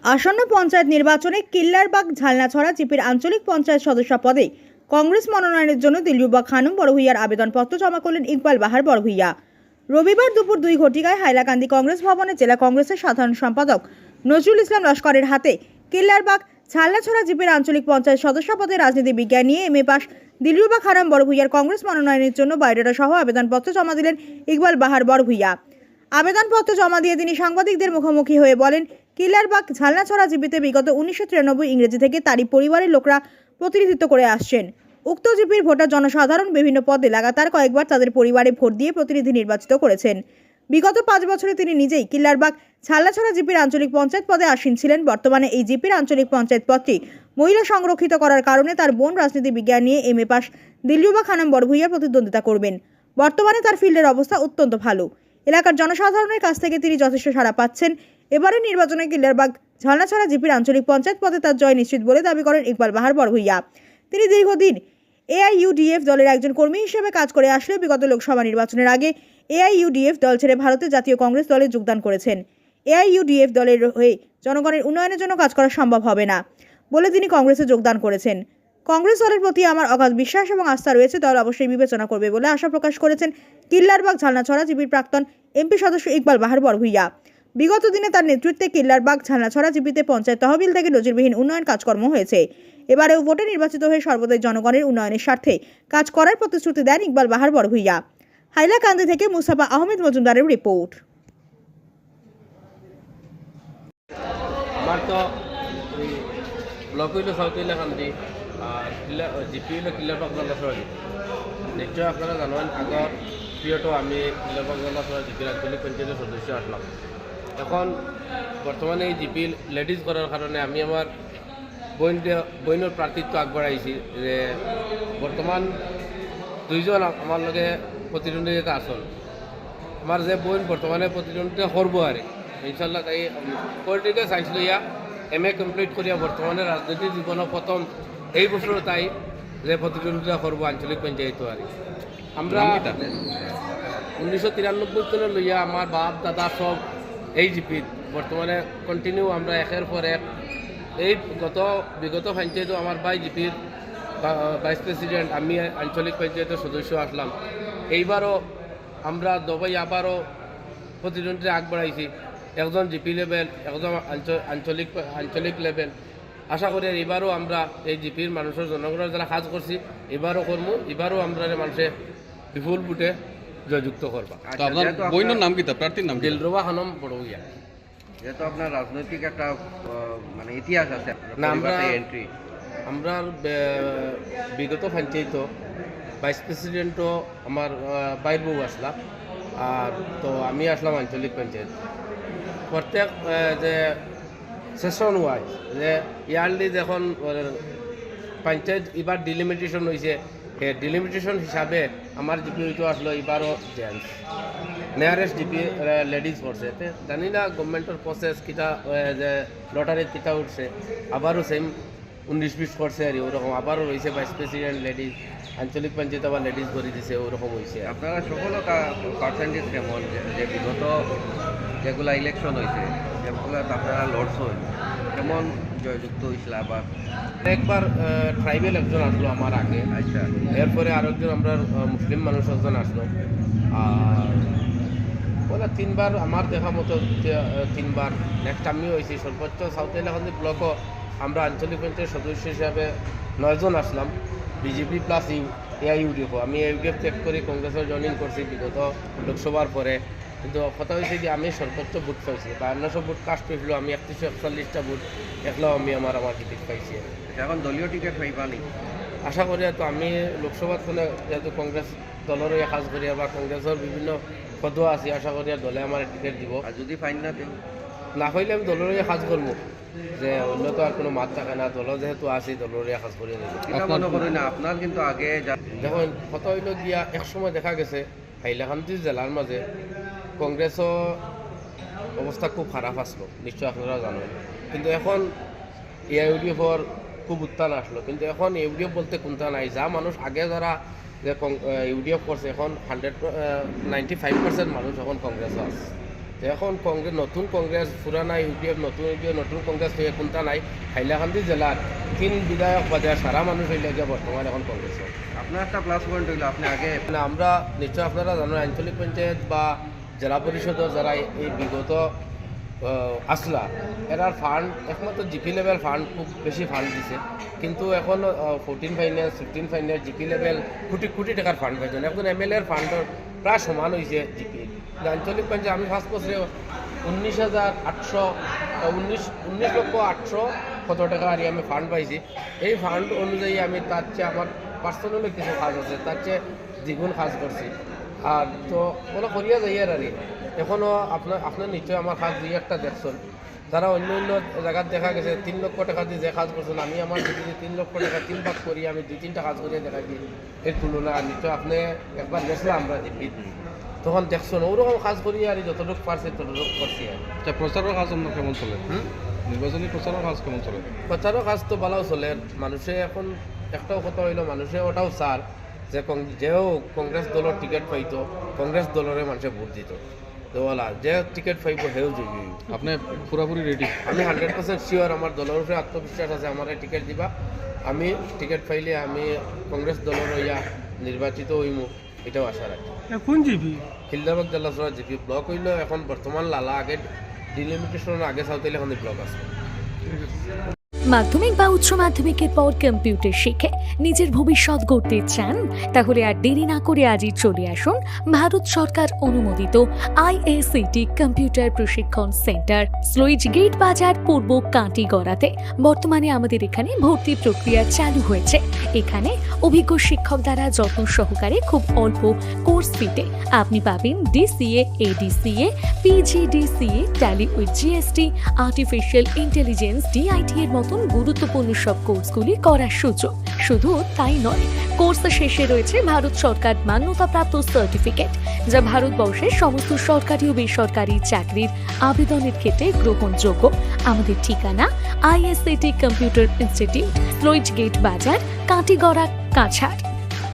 আসন্ন পঞ্চায়েত নির্বাচনে কিল্লারবাগ ঝালনাছড়া জিপির আঞ্চলিক পঞ্চায়েত সদস্য পদে কংগ্রেস মনোনয়নের জন্য দিলরুবা খানম বড়ভূইয়ার আবেদনপত্র জমা করলেন ইকবাল বাহার বড়ভূইয়া। রবিবার দুপুর 2 ঘটিকায় হাইলাকান্দি কংগ্রেস ভবনে জেলা কংগ্রেসের সাধারণ সম্পাদক নজরুল ইসলাম লস্করের হাতে কিল্লারবাগ ঝালনাছড়া জিপির আঞ্চলিক পঞ্চায়েত সদস্য পদে রাজনীতি বিজ্ঞান নিয়ে এমএ পাস দিলরুবা খানম বড়ভূইয়ার কংগ্রেস মনোনয়নের জন্য বায়োডাটা সহ আবেদনপত্র জমা দিলেন ইকবাল বাহার বড়ভূইয়া। আবেদনপত্র জমা দিয়ে তিনি সাংবাদিকদের মুখোমুখি হয়ে বলেন, কিল্লারবাগ ঝালনাছড়া জিপিতে বিগত 1993 ইংরেজি থেকে তারই পরিবারের লোকরা প্রতিনিধিত্ব করে আসছেন। উক্ত জিপির ভোটার জনসাধারণ বিভিন্ন পদে লাগাতার কয়েকবার তাদের পরিবারে ভোট দিয়ে প্রতিনিধি নির্বাচিত করেছেন। বিগত 5 বছরে তিনি নিজেই কিল্লারবাগ ঝালনাছড়া জিপির আঞ্চলিক পঞ্চায়েত পদে আসীন ছিলেন। বর্তমানে এই জিপির আঞ্চলিক পঞ্চায়েত পদটি মহিলা সংরক্ষিত করার কারণে তার বোন রাজনীতি বিজ্ঞান নিয়ে এমএ পাস দিলরুবা খানম বড়ভূইয়া প্রতিদ্বন্দ্বিতা করবেন। বর্তমানে তার ফিল্ডের অবস্থা অত্যন্ত ভালো। এলাকার জনসাধারণের কাছ থেকে তিনি যথেষ্ট সাড়া পাচ্ছেন। এবারের নির্বাচনে কিল্লারবাগ ঝালনাছড়া জিপির আঞ্চলিক পঞ্চায়েত পদে তার জয় নিশ্চিত বলে দাবি করেন ইকবাল বাহার বড়ভূইয়া। তিনি দীর্ঘদিন এআইইউডিএফ দলের একজন কর্মী হিসেবে কাজ করে আসলেও বিগত লোকসভা নির্বাচনের আগে এআইইউডিএফ দল ছেড়ে ভারতের জাতীয় কংগ্রেস দলে যোগদান করেছেন। এআইইউডিএফ দলের হয়ে জনগণের উন্নয়নের জন্য কাজ করা সম্ভব হবে না বলে তিনি কংগ্রেসে যোগদান করেছেন। কংগ্রেস দলের প্রতি আমার অগাধ বিশ্বাস এবং আস্থা রয়েছে, দল অবশ্যই বিবেচনা করবে বলে আশা প্রকাশ করেছেন কিল্লারবাগ ঝালনাছড়া জিপির প্রাক্তন এমপি সদস্য ইকবাল বাহার বড়ভূইয়া। বিগত দিনে তার নেতৃত্বে কিল্লারবাগ ঝালনাছড়া জিপিতে পঞ্চায়েত তহবিল থেকে নজিরবিহীন উন্নয়ন কাজকর্ম হয়েছে। এবারেও ভোটে নির্বাচিত হয়ে সর্বদাই জনগণের উন্নয়নের স্বার্থে কাজ করার প্রতিশ্রুতি দেন ইকবাল বাহার বড়ভূইয়া। হাইলাকান্দি থেকে মুস্তাফা আহমেদ মজুমদারের রিপোর্ট। আমার তো ব্লক হইল সাউথ হাইলাকান্দি আর জিপি হইল কিল্লারবাগ ঝালনাছড়া জিপি। নিশ্চয় আপনারা জানেন আগর পিরিয়ডও আমি কিল্লারবাগ ঝালনাছড়া জিপির আঞ্চলিক পঞ্চায়েতের সদস্য আসলাম। এখন বর্তমানে এই জিপি লেডিজ করার কারণে আমি আমার বইনের প্রার্থিত্ব আগবাড়াইছি যে বর্তমান 2 জন আমার লগে প্রতিদ্বন্দ্বিতা আসল। আমার যে বইন বর্তমানে প্রতিদ্বন্দ্বিতা করবো আর ইনশাল্লাহ তাই পলিটিক্যাল সায়েন্স লইয়া এমএ কমপ্লিট করিয়া বর্তমানে রাজনৈতিক জীবনের প্রথম এই বছর তাই যে প্রতিদ্বন্দ্বিতা করবো আঞ্চলিক পঞ্চায়েত আর আমরা 1993 সালে লইয়া আমার বাপ দাদা সব এই জিপিত বর্তমানে কন্টিনিউ আমরা একের পর এক এই বিগত পঞ্চায়েতও আমার ভাই জিপির ভাইস প্রেসিডেন্ট, আমি আঞ্চলিক পঞ্চায়েতের সদস্য আসলাম। এইবারও আমরা দুবাই আবারও প্রতিদ্বন্দ্বিতা আগবাড়াইছি, একজন জিপি লেভেল, একজন আঞ্চলিক লেভেল। আশা করি এবারও আমরা এই জিপির মানুষের জনগণের যারা কাজ করছি এবারও করবো, এবারও আমরা মানুষে বিপুল ভোটে জয়যুক্ত করবা। বইনের নাম কি, প্রার্থীর নাম? দিলরুবা খানম বড়ভূইয়া। যেহেতু আপনার রাজনৈতিক একটা মানে ইতিহাস আছে না, এন্ট্রি আমরা বিগত পঞ্চায়েত ভাইস প্রেসিডেন্টও আমার বাইর বউ আসলাম, আর তো আমি আসলাম আঞ্চলিক পঞ্চায়েত। প্রত্যেক যে সেশন ওয়াইজ যে ইয়ারলি যখন পঞ্চায়েত এবার ডিলিমিটেশন হয়েছে, ডিলিমিটেশন হিসাবে আমার জিপি হইতে আসলো এবারও জেন্টস, নিয়ারেস্ট জিপি লেডিজ করছে। জানি না গভর্নমেন্টের প্রসেস কিটা যে লটারির কিটা উঠছে, আবারও সেম 19-20 করছে আর ওরকম আবারও রয়েছে ভাইস প্রেসিডেন্ট লেডিজ, আঞ্চলিক পঞ্চায়েত আবার লেডিজ করে দিছে, ওরকম হয়েছে। আপনারা সফলতা পার্সেন্টেজ কেমন যে বিগত যেগুলো ইলেকশন হয়েছে যেগুলো আপনারা লড়ছ কেমন জয়যুক্ত হয়েছিল? আবার একবার ট্রাইবেল একজন আসলো আমার আগে, আচ্ছা, এরপরে আরেকজন আমরা মুসলিম মানুষ একজন আসলো, আর বলে 3বার আমার দেখা মতো 3বার। নেক্সট আমিও হয়েছি। সর্বোচ্চ সাউথ হাইলাকান্দি ব্লকও আমরা আঞ্চলিক পঞ্চায়েত সদস্য হিসাবে 9 জন আসলাম, বিজেপি প্লাস এআইইউডিএফ। আমি এআইইউডিএফ ত্যাগ করে কংগ্রেসের জয়েনিং করছি বিগত লোকসভার পরে। কিন্তু কথা হয়েছে যে আমি সর্বোচ্চ ভোট পাইছি, 5200 ভোট কাস্ট হয়েছিল, আমি 3141টা ভোট একলাও আমি আমার টিকিট পাইছি। এখন দলীয় টিকিট পাইবা নি? আশা করি তো আমি লোকসভাত মানে যেহেতু কংগ্রেস দলের কাজ করি বা কংগ্রেসের বিভিন্ন পদও আছি, আশা করি দলে আমার টিকিট দিব। আর যদি ফাইন না দেন না হইলে আমি দলের কাজ করবো, যে অন্য তো আর কোনো মাত থাকে না, দল যেহেতু আছি দলের কাজ করি নেব। মনে করি না আপনার কিন্তু আগে দেখুন কথা হইল গিয়া একসময় দেখা গেছে হাইলাকান্দি জেলার মাঝে কংগ্রেসও অবস্থা খুব খারাপ আসলো, নিশ্চয় আপনারা জানেন। কিন্তু এখন এআইইউডিএফর খুব উত্থান আসলো, কিন্তু এখন ইউডিএফ বলতে কোনটা নাই। যা মানুষ আগে যারা যে ইউডিএফ করছে এখন 95% মানুষ এখন কংগ্রেসও আছে। তো এখন কংগ্রেস নতুন কংগ্রেস পুরানা ইউপিএফ নতুন কংগ্রেস হয়ে কোনটা নাই হাইলাকান্দি জেলার 3 বিধায়ক পদে সারা মানুষ হইলে গিয়ে বর্তমান এখন কংগ্রেস। আপনার একটা প্লাস পয়েন্ট হইলো আপনি আগে মানে আমরা নিশ্চয় আপনারা জানেন আঞ্চলিক পঞ্চায়েত বা জেলা পরিষদর যারা এই বিগত আসলা এরার ফান্ড একমাত্র জিপি লেভেল ফান্ড খুব বেশি ফান্ড দিছে, কিন্তু এখন 14 finance 15 finance GP level crore crore টাকার ফান্ড পাইছেন। এখন এমএলএর ফান্ডর প্রায় সমান হয়েছে জিপি। আঞ্চলিক পঞ্চায়েত আমি ফার্স্ট বছরে 19,800 কত টাকা আর আমি ফান্ড পাইছি। এই ফান্ড অনুযায়ী আমি তার চেয়ে আমার পার্সোনালি কিছু কাজ আছে, তার চেয়ে দ্বিগুণ কাজ করছি। আর তো ওগুলো করিয়া যাই আর কি। এখনও আপনার নিশ্চয়ই আমার কাজ দুই একটা দেখছেন, তারা অন্য জায়গার দেখা গেছে 3 লক্ষ টাকা দিয়ে যে কাজ করছেন, আমি আমার যদি 3 লক্ষ টাকা 3 ভাগ করি, আমি 2-3টা কাজ করিয়া দেখা দিই এর তুলনা। নিশ্চয় আপনি একবার গেছিলাম আমরা জিপিত, তখন দেখছেন ওরকম কাজ করি আর যতটুকু পারছি ততটুকু করছি। আচ্ছা, প্রচারের কাজ আপনার কেমন চলে? নির্বাচনী প্রচারের কাজ কেমন চলে? প্রচারও কাজ তো ভালো চলে। মানুষে এখন একটাও কথা হইলো, মানুষে ওটাও চার যে যেও কংগ্রেস দলের টিকিট পাইতো কংগ্রেস দলরে মানুষে ভোট দিত। তো বলা যে টিকিট পাইব সেও যোগ্য। আপনি পুরাপুরি রেডি? আমি 100% শিওর, আমার দলের উপরে আত্মবিশ্বাস আছে। আমার টিকিট দিবা, আমি টিকিট পাইলে আমি কংগ্রেস দলের ইয়া নির্বাচিত হইমু, এটাও আশা রাখি। কোন জিপি? খিলদাবাগ জেলাসরা জিপি ব্লক হইল এখন বর্তমান লালা, আগে ডিলিমিটেশনের আগে সাউথ এখন ব্লক আছে। মাধ্যমিক বা উচ্চ মাধ্যমিকের পর কম্পিউটার শিখে নিজের ভবিষ্যৎ গড়তে চান? তাহলে আর দেরি না করে আজই চলে আসুন ভারত সরকার অনুমোদিত আইএসসিটি কম্পিউটার প্রশিক্ষণ সেন্টার, স্লুইজ গেট বাজার, পূর্ব কাঁটিগড়াতে। বর্তমানে আমাদের এখানে ভর্তি প্রক্রিয়া চালু হয়েছে। এখানে অভিজ্ঞ শিক্ষক দ্বারা যত্ন সহকারে খুব অল্প কোর্স ফিতে আপনি পাবেন DCA, ADCA, PGDCA, tally with GST, artificial intelligence, DIT এর মতন গুরুত্বপূর্ণ সব কোর্সগুলি করার সুযোগ। শুধু তাই নয়, কোর্স শেষে রয়েছে ভারত সরকার মান্যতাপ্রাপ্ত সার্টিফিকেট, যা ভারতবর্ষের সমস্ত সরকারি ও বেসরকারি চাকরির আবেদনের ক্ষেত্রে গ্রহণযোগ্য। আমাদের ঠিকানা আইএসসিটি কম্পিউটার ইনস্টিটিউট, স্লুইজ গেট বাজার, কাঁটিগড়া, কাছাড়।